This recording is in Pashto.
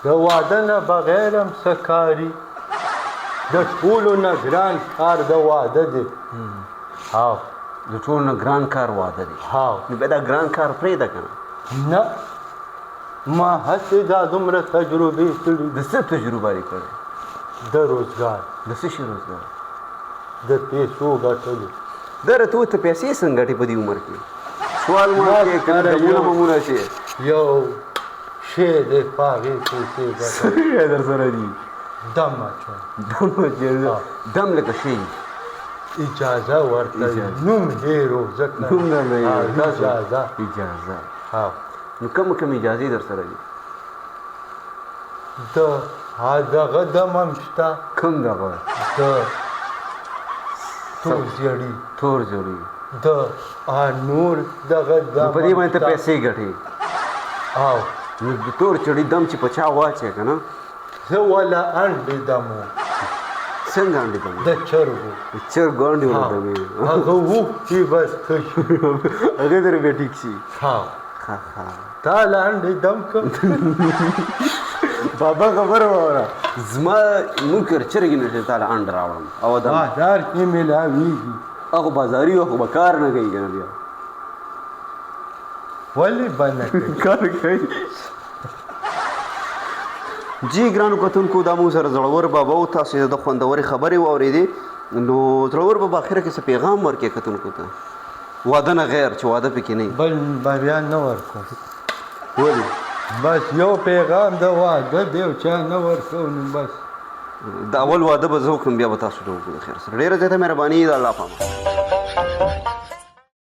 د واده نه بغیر هم څه کاري د ټولو نه ګران کار د واده دی هاو د ټولو نه ګران کار واده دی هاو نو بیا دا ګران کار پرېږده که نه نه ما هسې دا دومره تجربې کړي د څه تجربه یې کړې د روزګار د څه شي روزګار د پیسو ګټلو دره ته ته پیسې څنګه ګټې په دې عمر کې سوال مه کوې که نه دمونه ممونه شي یو شی دی په هغې پیسې ګټل څه در سره دي دم اچول دم لکه شي اجازه ورته نوم هیرو ځکه نوم درنه اجازه اجازه ها نو کوم اجازې در سره دي د دغه دم هم شته کوم دغه د تور زیړي تور زیړي د نور دغه دم په دې باندې ته پیسې ګټې او نو د تور چړي دم چې په چا واچې که نه زه ولا انډې دم و څنګه انډې دم د چرګو د چرګو انډې ولا دمې هغه وخوټي بس ښه شي هغې سره بیا ټیک شي ها ښه ښه تا له انډې دم کړ بابا خبره واوره زما منکر چرګې نه چې تا له انډ راوړم او دم بازار کې میلاویږي هغه بازاري خو به کار نه کوي که نه بیا ولې به نه کوي کار کوي جی ګرانو کتونکو دا مو سره زړور بابا و تاسې د خوندورې خبرې واورېدې نو زړور بابا اخره کې څه پیغام ورکړې کتونکو ته واده نه غیر چې واده پکې نه بل بیا نه ورکوم ولې بس یو پیغام د واده دی او چا نه ورکو نو بس د اول واده به زه وکړم بیا به تاسو ته وکړو خیر سره ډېره زیاته مهرباني د الله پامه